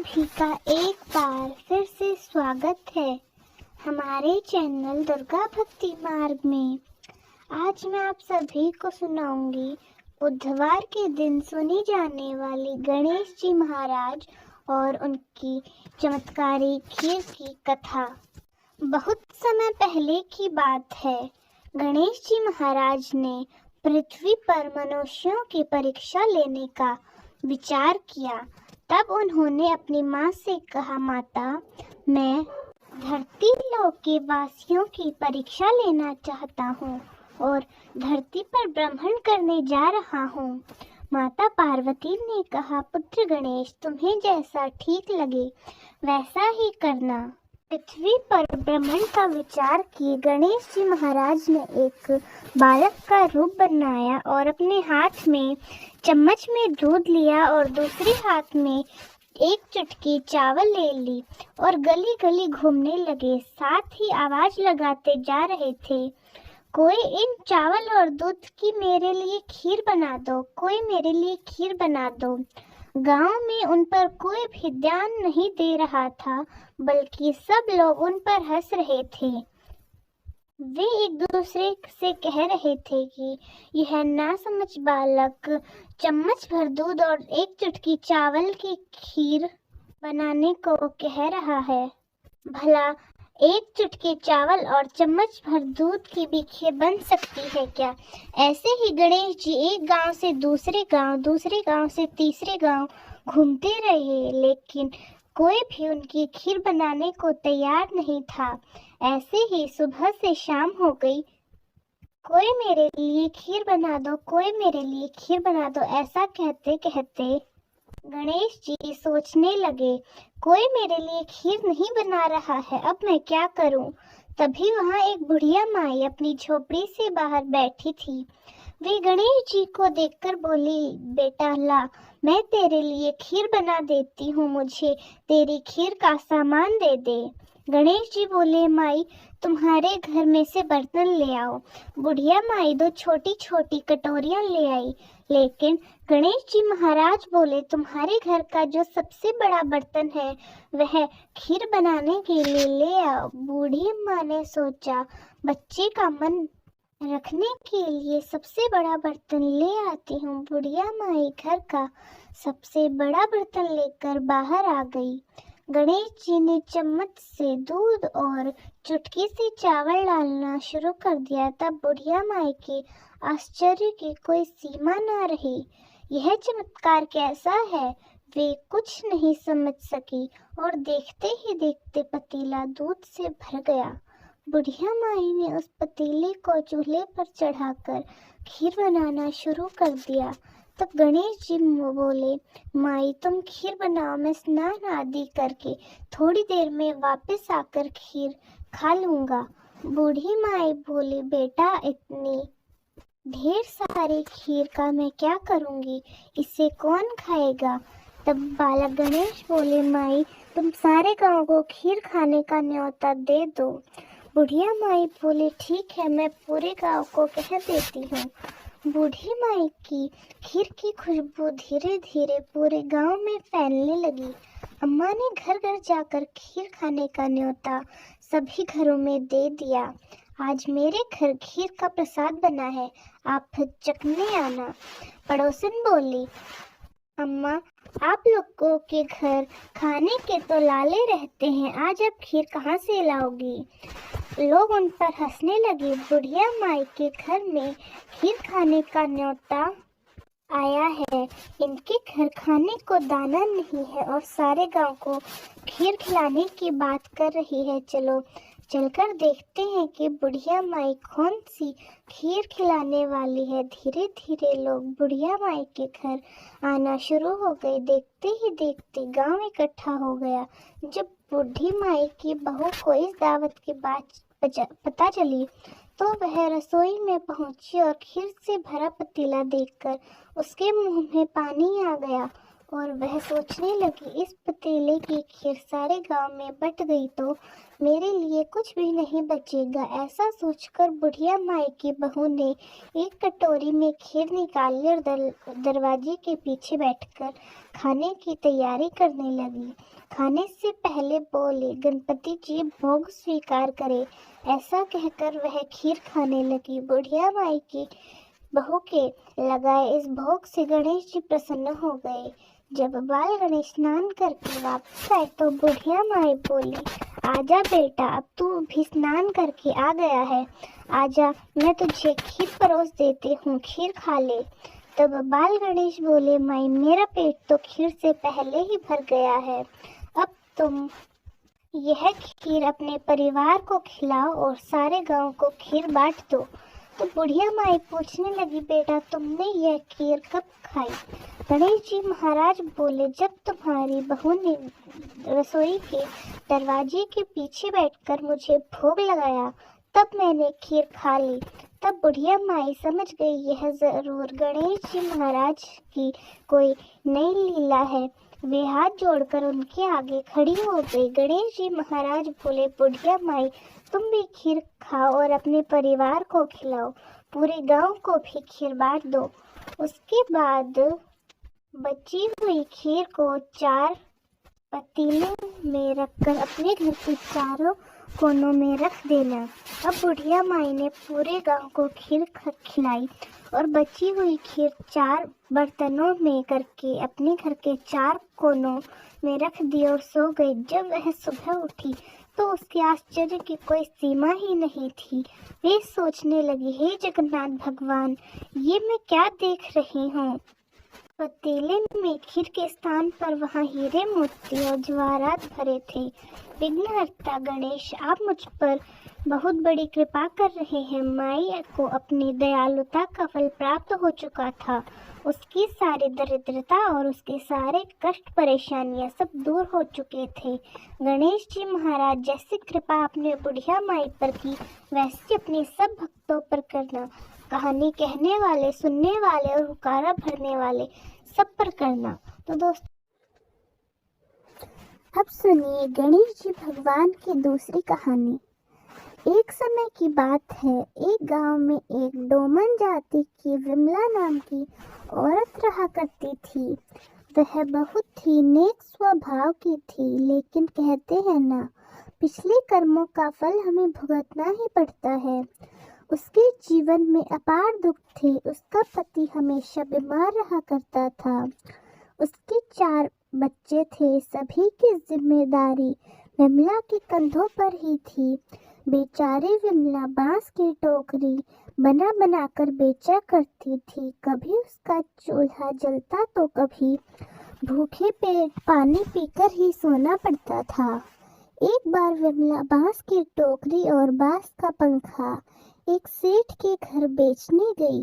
सभी का एक बार फिर से स्वागत है हमारे चैनल दुर्गा भक्ति मार्ग में। आज मैं आप सभी को सुनाऊंगी बुधवार के दिन सुनी जाने वाली गणेश जी महाराज और उनकी चमत्कारी खीर की कथा। बहुत समय पहले की बात है। गणेश जी महाराज ने पृथ्वी पर मनुष्यों की परीक्षा लेने का विचार किया। तब उन्होंने अपनी माँ से कहा, माता, मैं धरती लोक के वासियों की परीक्षा लेना चाहता हूँ और धरती पर ब्रह्मण करने जा रहा हूँ। माता पार्वती ने कहा, पुत्र गणेश, तुम्हें जैसा ठीक लगे वैसा ही करना। पृथ्वी पर ब्रह्मण का विचार किए गणेश जी महाराज ने एक बालक का रूप बनाया और अपने हाथ में चम्मच में दूध लिया और दूसरे हाथ में एक चुटकी चावल ले ली और गली गली घूमने लगे। साथ ही आवाज लगाते जा रहे थे, कोई इन चावल और दूध की मेरे लिए खीर बना दो, कोई मेरे लिए खीर बना दो। गांव में उन पर कोई भी ध्यान नहीं दे रहा था, बल्कि सब लोग उन पर हंस रहे थे। वे एक दूसरे से कह रहे थे कि यह नासमझ बालक चम्मच भर दूध और एक चुटकी चावल की खीर बनाने को कह रहा है। भला एक चुटकी चावल और चम्मच भर दूध की भी खीर बन सकती है क्या? ऐसे ही गणेश जी एक गांव से दूसरे गांव, दूसरे गांव से तीसरे गांव घूमते रहे, लेकिन कोई भी उनकी खीर बनाने को तैयार नहीं था। ऐसे ही सुबह से शाम हो गई। कोई मेरे लिए खीर बना दो, कोई मेरे लिए खीर बना दो, ऐसा कहते कहते गणेश जी सोचने लगे, कोई मेरे लिए खीर नहीं बना रहा है, अब मैं क्या करूं? तभी वहां एक बुढ़िया माई अपनी झोपड़ी से बाहर बैठी थी। वे गणेश जी को देखकर बोली, बेटा ला, मैं तेरे लिए खीर बना देती हूँ, मुझे तेरी खीर का सामान दे दे। गणेश जी बोले, माई, तुम्हारे घर में से बर्तन ले आओ। बुढ़िया माई दो छोटी छोटी कटोरियां ले आई, लेकिन गणेश जी महाराज बोले, तुम्हारे घर का जो सबसे बड़ा बर्तन है वह खीर बनाने के लिए ले आओ। बूढ़ी माँ ने सोचा, बच्चे का मन रखने के लिए सबसे बड़ा बर्तन ले आती हूँ। बुढ़िया माई घर का सबसे बड़ा बर्तन लेकर बाहर आ गई। गणेश जी ने चम्मच से दूध और चुटकी से चावल डालना शुरू कर दिया। तब बुढ़िया माई के आश्चर्य की कोई सीमा न रही। यह चमत्कार कैसा है, वे कुछ नहीं समझ सकी और देखते ही देखते पतीला दूध से भर गया। बुढ़िया माई ने उस पतीले को चूल्हे पर चढ़ाकर खीर बनाना शुरू कर दिया। तब गणेश जी बोले, माई, तुम खीर बनाओ, मैं स्नान आदि करके थोड़ी देर में वापस आकर खीर खा लूंगा। बूढ़ी माई बोली, बेटा, इतनी ढेर सारी खीर का मैं क्या करूंगी, इसे कौन खाएगा? तब बालक गणेश बोले, माई, तुम सारे गांव को खीर खाने का न्योता दे दो। बुढ़िया माई बोली, ठीक है, मैं पूरे गांव को कह देती हूँ। बूढ़ी माई की खीर की खुशबू धीरे धीरे पूरे गांव में फैलने लगी। अम्मा ने घर घर जाकर खीर खाने का न्योता सभी घरों में दे दिया। आज मेरे घर खीर का प्रसाद बना है, आप चखने आना। पड़ोसन बोली, अम्मा, आप लोगों के घर खाने के तो लाले रहते हैं, आज आप खीर कहाँ से लाओगी? लोग उन पर हंसने लगे। बुढ़िया माई के घर में खीर खाने का न्योता आया है, इनके घर खाने को दाना नहीं है और सारे गांव को खीर खिलाने की बात कर रही है। चलो चलकर देखते हैं कि बुढ़िया माई कौन सी खीर खिलाने वाली है। धीरे धीरे लोग बुढ़िया माई के घर आना शुरू हो गए। देखते ही देखते गांव इकट्ठा हो गया। जब बूढ़ी माई की बहू को इस दावत की बात पता चली तो वह रसोई में पहुंची और खीर से भरा पतीला देखकर उसके मुंह में पानी आ गया और वह सोचने लगी, इस पतीले की खीर सारे गांव में बट गई तो मेरे लिए कुछ भी नहीं बचेगा। ऐसा सोचकर बुढ़िया माई की बहू ने एक कटोरी में खीर निकाली और दरवाजे के पीछे बैठकर खाने की तैयारी करने लगी। खाने से पहले बोली, गणपति जी भोग स्वीकार करे। ऐसा कहकर वह खीर खाने लगी। बुढ़िया माई की बहू के लगाए इस भोग से गणेश जी प्रसन्न हो गए। जब बाल गणेश स्नान करके वापस आए तो बुढ़िया माई बोली, आजा बेटा, अब तू भी स्नान करके आ गया है, आजा, मैं तुझे खीर परोस देती हूँ, खीर खा ले। तब बाल गणेश बोले, माई मेरा पेट तो खीर से पहले ही भर गया है, अब तुम यह खीर अपने परिवार को खिलाओ और सारे गांव को खीर बांट दो। तो बुढ़िया माई पूछने लगी, बेटा तुमने यह खीर कब खाई? गणेश जी महाराज बोले, जब तुम्हारी बहू ने रसोई के दरवाजे के पीछे बैठकर मुझे भोग लगाया तब मैंने खीर खा ली। तब बुढ़िया माई समझ गई, यह जरूर गणेश जी महाराज की कोई नई लीला है। वे हाथ जोड़कर उनके आगे खड़ी हो गई। गणेश जी महाराज बोले, बुढ़िया माई तुम भी खीर खाओ और अपने परिवार को खिलाओ, पूरे गांव को भी खीर बांट दो। उसके बाद बची हुई खीर को 4 पतीले में रखकर अपने घर के चारों कोनों में रख देना। अब बुढ़िया माई ने पूरे गांव को खीर खिलाई और बची हुई खीर 4 बर्तनों में करके अपने घर के 4 कोनों में रख दी और सो गई। जब वह सुबह उठी तो उसके आश्चर्य की कोई सीमा ही नहीं थी। वे सोचने लगी, हे जगन्नाथ भगवान, ये मैं क्या देख रही हूँ? पतीले में खीर के स्थान पर वहाँ हीरे मोती और जवाहरात भरे थे। विघ्नहर्ता गणेश, आप मुझ पर बहुत बड़ी कृपा कर रहे हैं। माई को अपनी दयालुता का फल प्राप्त हो चुका था। उसकी सारी दरिद्रता और उसके सारे कष्ट परेशानियां सब दूर हो चुके थे। गणेश जी महाराज, जैसी कृपा आपने बुढ़िया माई पर की वैसी अपने सब भक्तों पर करना। कहानी कहने वाले, सुनने वाले और हुकारा भरने वाले सब पर करना। तो दोस्तों अब सुनिए गणेश जी भगवान की दूसरी कहानी। एक समय की बात है, एक गांव में एक डोमन जाति की विमला नाम की औरत रहा करती थी। वह बहुत ही नेक स्वभाव की थी, लेकिन कहते हैं ना, पिछले कर्मों का फल हमें भुगतना ही पड़ता है। उसके जीवन में अपार दुख थे। उसका पति हमेशा बीमार रहा करता था। उसके 4 बच्चे थे। सभी की जिम्मेदारी विमला के कंधों पर ही थी। बेचारी विमला बांस की टोकरी बना बना कर बेचा करती थी। कभी उसका चूल्हा जलता तो कभी भूखे पेट पानी पीकर ही सोना पड़ता था। एक बार विमला बांस की टोकरी और बांस का पंखा एक सेठ के घर बेचने गई।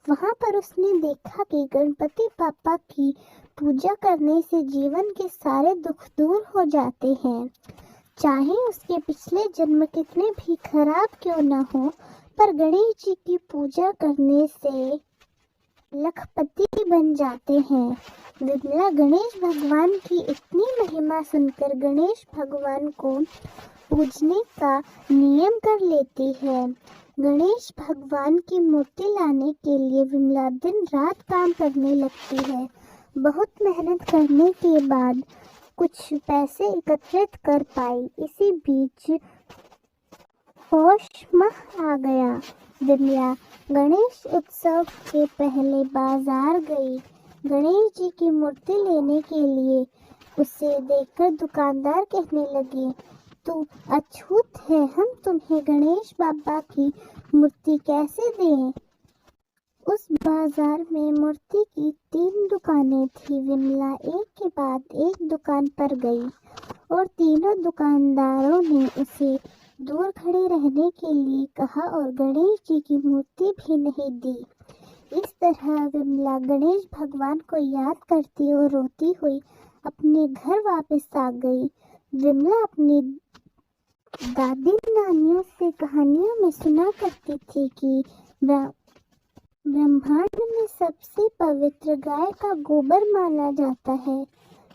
वहां पर उसने देखा कि गणपति पापा की पूजा करने से जीवन के सारे दुख दूर हो जाते हैं। चाहे उसके पिछले जन्म कितने भी खराब क्यों न हो, पर गणेश जी की पूजा करने से लखपति बन जाते हैं। विमला गणेश भगवान की इतनी महिमा सुनकर गणेश भगवान को पूजने का नियम कर लेती है। गणेश भगवान की मूर्ति लाने के लिए विमला दिन रात काम करने लगती है। बहुत मेहनत करने के बाद कुछ पैसे एकत्रित कर पाई। इसी बीच पौष माह आ गया। विमला गणेश उत्सव के पहले बाजार गई। गणेश जी की मूर्ति लेने के लिए उसे देखकर दुकानदार कहने लगे, तू अछूत है, हम तुम्हें गणेश बाबा की मूर्ति कैसे दें? उस बाजार में मूर्ति की 3 दुकानें थी। विमला एक के बाद एक दुकान पर गई और तीनों दुकानदारों ने उसे दूर खड़े रहने के लिए कहा और गणेश जी की मूर्ति भी नहीं दी। इस तरह विमला गणेश भगवान को याद करती और रोती हुई अपने घर वापस आ गई। विमला अपनी दादी नानियों से कहानियों में सुना करती थी कि ब्रह्मांड में सबसे पवित्र गाय का गोबर माना जाता है।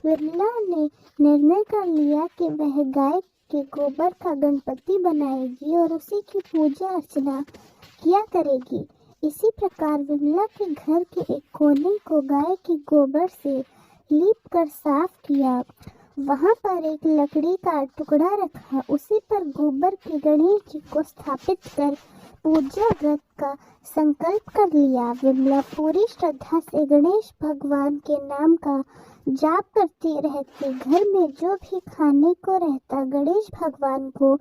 विमला ने निर्णय कर लिया कि वह गाय के गोबर का गणपति बनाएगी और उसी की पूजा अर्चना किया करेगी। इसी प्रकार विमला के घर के एक कोने को गाय के गोबर से लीप कर साफ किया। वहां पर एक लकड़ी का टुकड़ा रखा, उसी पर गोबर के गणेश जी को स्थापित कर पूजा व्रत का संकल्प कर लिया। विमला पूरी श्रद्धा से गणेश भगवान के नाम का जाप करती रहती। घर में जो भी खाने को रहता गणेश भगवान को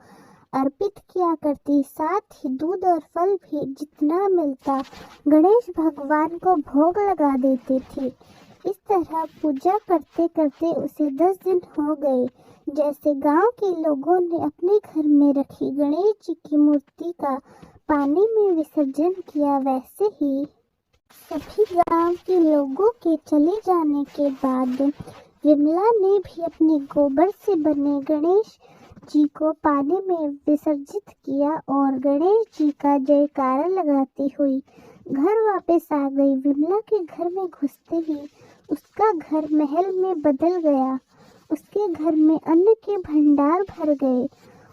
अर्पित किया करती। साथ ही दूध और फल भी जितना मिलता गणेश भगवान को भोग लगा देती थी। इस तरह पूजा करते करते उसे 10 दिन हो गए। जैसे गांव के लोगों ने अपने घर में रखी गणेश जी की मूर्ति का पानी में विसर्जन किया, वैसे ही सभी गांव के लोगों के चले जाने के बाद विमला ने भी अपने गोबर से बने गणेश जी को पानी में विसर्जित किया और गणेश जी का जयकारा लगाती हुई घर वापस आ गई। विमला के घर में घुसते ही उसका घर महल में बदल गया। उसके घर में अन्न के भंडार भर गए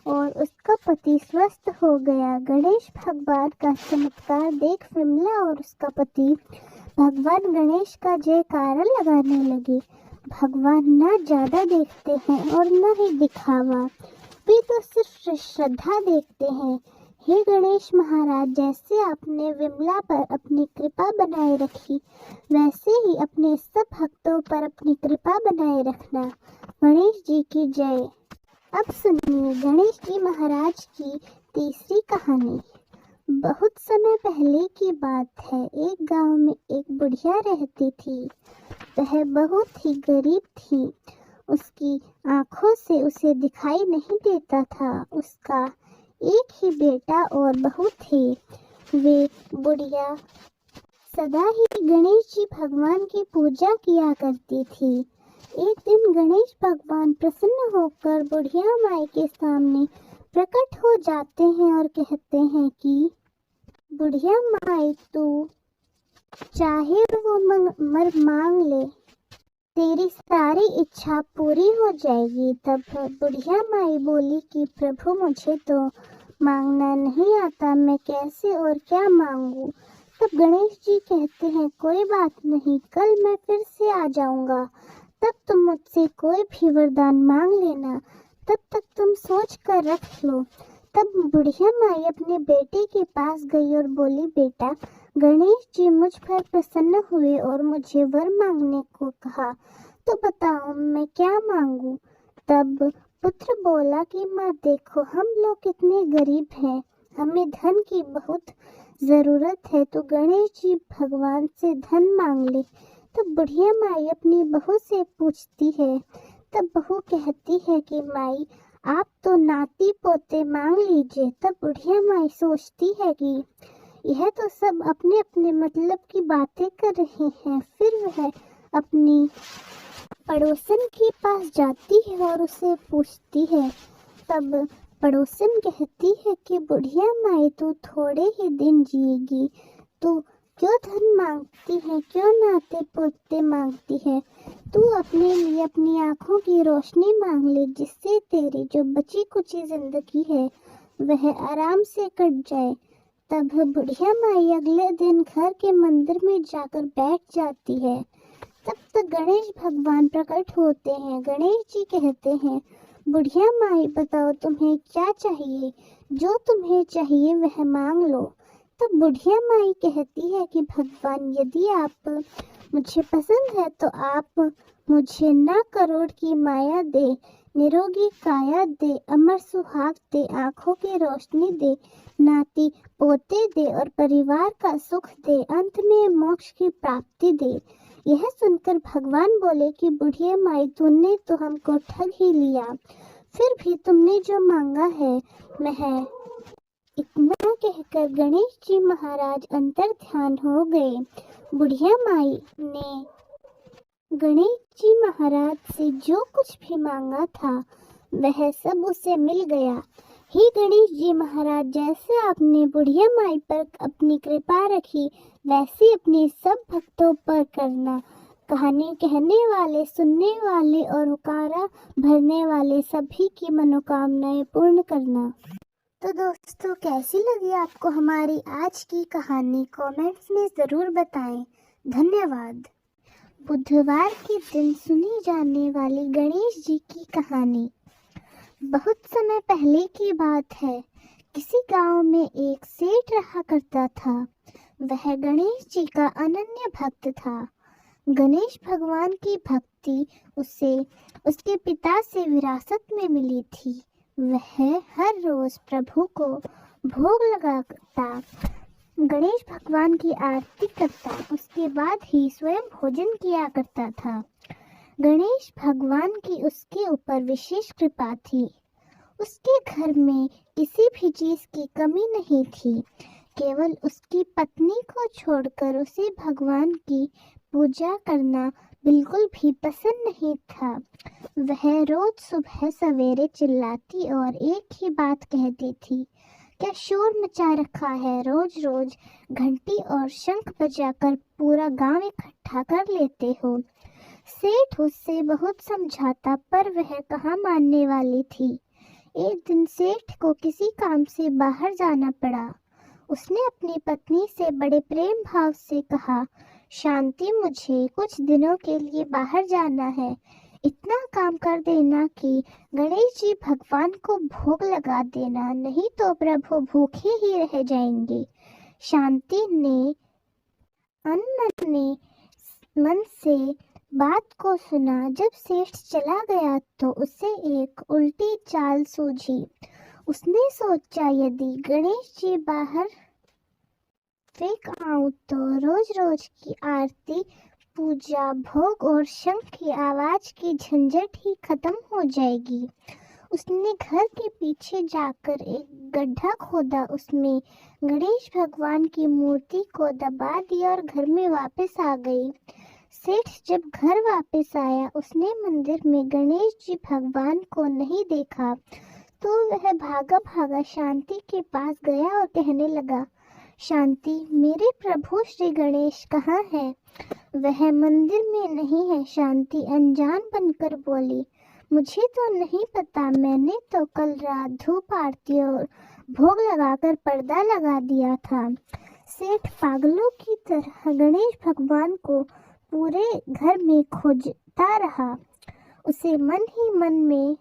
और उसका पति स्वस्थ हो गया। गणेश भगवान का चमत्कार देख विमला और उसका पति भगवान गणेश का जयकारा लगाने लगे। भगवान ना ज्यादा देखते हैं और न ही दिखावा, वे तो सिर्फ श्रद्धा देखते हैं। हे गणेश महाराज, जैसे आपने विमला पर अपनी कृपा बनाए रखी, वैसे ही अपने सब भक्तों पर अपनी कृपा बनाए रखना। गणेश जी की जय। अब सुनिए गणेश जी महाराज की तीसरी कहानी। बहुत समय पहले की बात है। एक गांव में एक बुढ़िया रहती थी। वह बहुत ही गरीब थी। उसकी आंखों से उसे दिखाई नहीं देता था। उसका एक ही बेटा और बहू थे। वे बुढ़िया सदा ही गणेश जी भगवान की पूजा किया करती थी। एक दिन गणेश भगवान प्रसन्न होकर बुढ़िया माई के सामने प्रकट हो जाते हैं और कहते हैं कि बुढ़िया माई, तू चाहे वो मर मांग ले, तेरी सारी इच्छा पूरी हो जाएगी। तब बुढ़िया माई बोली कि प्रभु, मुझे तो मांगना नहीं आता, मैं कैसे और क्या मांगू। तब गणेश जी कहते हैं, कोई बात नहीं, कल मैं फिर से आ जाऊंगा, तब तुम मुझसे कोई भी वरदान मांग लेना, तब तक तुम सोच कर रख लो। तब बुढ़िया माई अपने बेटे के पास गई और बोली, बेटा, गणेश जी मुझ पर प्रसन्न हुए और मुझे वर मांगने को कहा, तो बताओ मैं क्या मांगू। तब पुत्र बोला कि माँ देखो, हम लोग कितने गरीब हैं, हमें धन की बहुत जरूरत है, तो गणेश जी भगवान से धन मांग ले। तब बुढ़िया माई अपनी बहू से पूछती है। तब बहू कहती है कि माई, आप तो नाती पोते मांग लीजिए। तब बुढ़िया माई सोचती है कि यह तो सब अपने अपने मतलब की बातें कर रहे हैं। फिर वह अपनी पड़ोसन के पास जाती है और उसे पूछती है। तब पड़ोसन कहती है कि बुढ़िया माई, तू थोड़े ही दिन जिएगी, तू क्यों धन मांगती है, क्यों नाते पोते मांगती है। तू अपने लिए अपनी आंखों की रोशनी मांग ले, जिससे तेरी जो बची कुची जिंदगी है वह आराम से कट जाए। तब बुढ़िया माई अगले दिन घर के मंदिर में जाकर बैठ जाती है। तब तक गणेश भगवान प्रकट होते हैं। गणेश जी कहते हैं, बुढ़िया माई बताओ तुम्हें क्या चाहिए, जो तुम्हें चाहिए वह मांग लो। तब बुढ़िया माई कहती है कि भगवान, यदि आप मुझे पसंद है तो आप मुझे ना करोड़ की माया दे, निरोगी काया दे, अमर सुहाग दे, आंखों की रोशनी दे, नाती पोते दे और परिवार का सुख दे, अंत में मोक्ष की प्राप्ति दे। यह सुनकर भगवान बोले कि बुढ़िया माई, तूने तो हमको ठग ही लिया, फिर भी तुमने जो मांगा है वह। इतना कहकर गणेश जी महाराज अंतर ध्यान हो गए। बुढ़िया माई ने गणेश जी महाराज से जो कुछ भी मांगा था वह सब उसे मिल गया। हे गणेश जी महाराज, जैसे आपने बुढ़िया माई पर अपनी कृपा रखी, वैसे अपने सब भक्तों पर करना। कहानी कहने वाले, सुनने वाले और हुकारा भरने वाले सभी की मनोकामनाएं पूर्ण करना। तो दोस्तों, कैसी लगी आपको हमारी आज की कहानी? कमेंट्स में ज़रूर बताएं। धन्यवाद। बुधवार के दिन सुनी जाने वाली गणेश जी की कहानी। बहुत समय पहले की बात है। किसी गांव में एक सेठ रहा करता था। वह गणेश जी का अनन्य भक्त था। गणेश भगवान की भक्ति उसे उसके पिता से विरासत में मिली थी। वह हर रोज प्रभु को भोग लगाता, गणेश भगवान की आरती करता, उसके बाद ही स्वयं भोजन किया करता था। गणेश भगवान की उसके ऊपर विशेष कृपा थी। उसके घर में किसी भी चीज की कमी नहीं थी। केवल उसकी पत्नी को छोड़कर उसे भगवान की पूजा करना बिल्कुल भी पसंद नहीं था। वह रोज सुबह सवेरे चिल्लाती और एक ही बात कहती थी, क्या शोर मचा रखा है? रोज रोज घंटी और शंख बजाकर पूरा गांव इकट्ठा कर लेते हो। सेठ उससे बहुत समझाता, पर वह कहाँ मानने वाली थी। एक दिन सेठ को किसी काम से बाहर जाना पड़ा। उसने अपनी पत्नी से बड़े प्रेम भाव से कहा, शांति, मुझे कुछ दिनों के लिए बाहर जाना है। इतना काम कर देना कि गणेश जी भगवान को भोग लगा देना, नहीं तो प्रभु भूखे ही रह जाएंगे। शांति ने अनमने मन से बात को सुना। जब सेठ चला गया तो उसे एक उल्टी चाल सूझी। उसने सोचा, यदि गणेश जी बाहर फेंक आऊं तो रोज रोज की आरती, पूजा, भोग और शंख की आवाज की झंझट ही खत्म हो जाएगी। उसने घर के पीछे जाकर एक गड्ढा खोदा, उसमें गणेश भगवान की मूर्ति को दबा दिया और घर में वापस आ गई। सेठ जब घर वापस आया, उसने मंदिर में गणेश जी भगवान को नहीं देखा तो वह भागा भागा शांति के पास गया और कहने लगा, शांति, मेरे प्रभु श्री गणेश कहाँ है? वह मंदिर में नहीं है। शांति अनजान बनकर बोली, मुझे तो नहीं पता, मैंने तो कल रात धूप आरती और भोग लगाकर पर्दा लगा दिया था। सेठ पागलों की तरह गणेश भगवान को पूरे घर में खोजता रहा। उसे मन ही मन में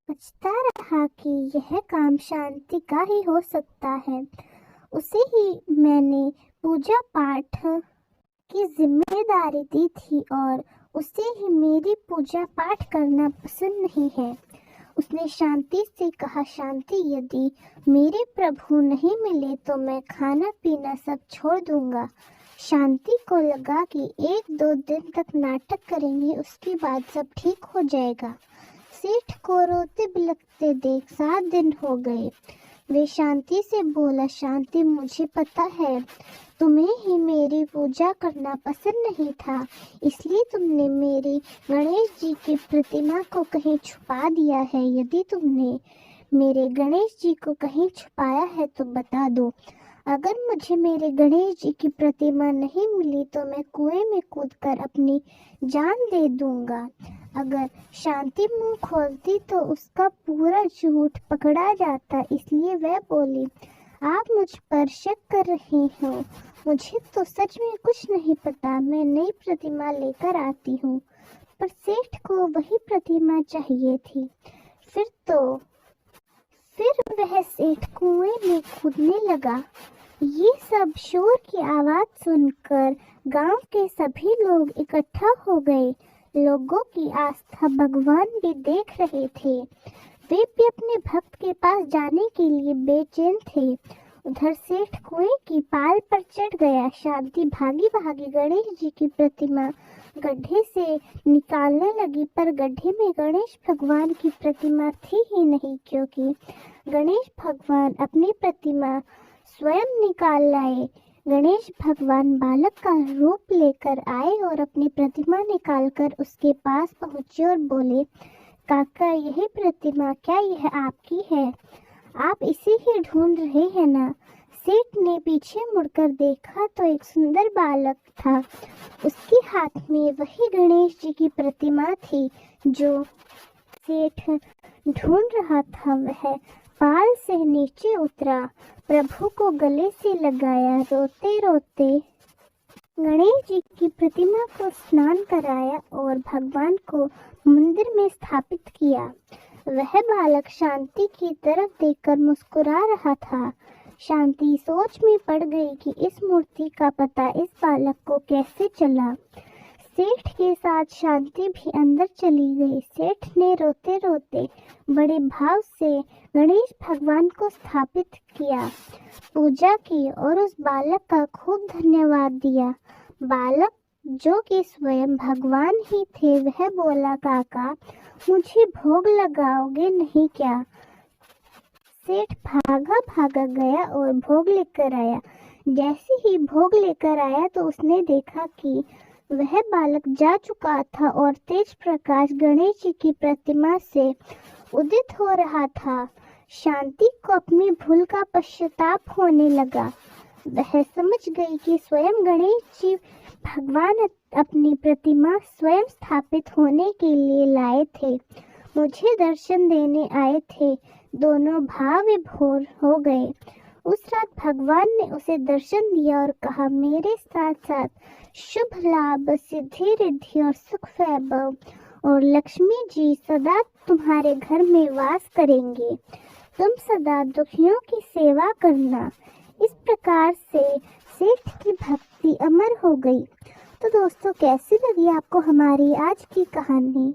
सोचता रहा कि यह काम शांति का ही हो सकता है। उसे ही मैंने पूजा पाठ की जिम्मेदारी दी थी और उसे ही मेरी पूजा पाठ करना पसंद नहीं है। उसने शांति से कहा, शांति, यदि मेरे प्रभु नहीं मिले तो मैं खाना पीना सब छोड़ दूंगा। शांति को लगा कि 1-2 दिन तक नाटक करेंगे, उसके बाद सब ठीक हो जाएगा। सेठ को रोते बिलखते देख 7 दिन हो गए। वे शांति से बोला, शांति, मुझे पता है तुम्हें ही मेरी पूजा करना पसंद नहीं था, इसलिए तुमने मेरी गणेश जी की प्रतिमा को कहीं छुपा दिया है। यदि तुमने मेरे गणेश जी को कहीं छुपाया है तो बता दो। अगर मुझे मेरे गणेश जी की प्रतिमा नहीं मिली तो मैं कुएं में कूदकर अपनी जान दे दूंगा। अगर शांति मुंह खोलती तो उसका पूरा झूठ पकड़ा जाता, इसलिए वह बोली, आप मुझ पर शक कर रहे हो, मुझे तो सच में कुछ नहीं पता, मैं नई प्रतिमा लेकर आती हूँ। पर सेठ को वही प्रतिमा चाहिए थी। फिर वह सेठ कुएं में कूदने लगा। ये सब शोर की आवाज सुनकर गांव के सभी लोग इकट्ठा हो गए। लोगों की आस्था भगवान भी देख रहे थे। वे भी अपने भक्त के पास जाने के लिए बेचैन थे। उधर सेठ कुएं की पाल पर चढ़ गया। शांति भागी भागी गणेश जी की प्रतिमा गड्ढे से निकालने लगी, पर गड्ढे में गणेश भगवान की प्रतिमा थी ही नहीं, क्योंकि गणेश भगवान अपनी प्रतिमा स्वयं निकाल लाए। गणेश भगवान बालक का रूप लेकर आए और अपनी प्रतिमा निकालकर उसके पास पहुंचे और बोले, काका, यही प्रतिमा क्या यह आपकी है? आप इसे ही ढूंढ रहे हैं ना? सेठ ने पीछे मुड़कर देखा तो एक सुंदर बालक था। उसके हाथ में वही गणेश जी की प्रतिमा थी जो सेठ ढूंढ रहा था। वह पाल से नीचे उतरा, प्रभु को गले से लगाया, रोते रोते गणेश जी की प्रतिमा को स्नान कराया और भगवान को मंदिर में स्थापित किया। वह बालक शांति की तरफ देखकर मुस्कुरा रहा था। शांति सोच में पड़ गई कि इस मूर्ति का पता इस बालक को कैसे चला। सेठ के साथ शांति भी अंदर चली गई। सेठ ने रोते रोते बड़े भाव से गणेश भगवान को स्थापित किया, पूजा की और उस बालक का खूब धन्यवाद दिया। बालक जो कि स्वयं भगवान ही थे, वह बोला, काका मुझे भोग लगाओगे नहीं क्या? सेठ भागा भागा गया और भोग लेकर आया। जैसे ही भोग लेकर आया तो उसने देखा कि वह बालक जा चुका था और तेज प्रकाश गणेश जी की प्रतिमा से उदित हो रहा था। शांति को अपनी भूल का पश्चाताप होने लगा। वह समझ गई कि स्वयं गणेश जी भगवान अपनी प्रतिमा स्वयं स्थापित होने के लिए लाए थे, मुझे दर्शन देने आए थे। दोनों भाव विभोर हो गए। उस रात भगवान ने उसे दर्शन दिया और कहा, मेरे साथ साथ शुभ लाभ, सिद्धि रिद्धि और सुख वैभव और लक्ष्मी जी सदा तुम्हारे घर में वास करेंगे। तुम सदा दुखियों की सेवा करना। इस प्रकार से सेठ की भक्ति अमर हो गई। तो दोस्तों, कैसी लगी आपको हमारी आज की कहानी?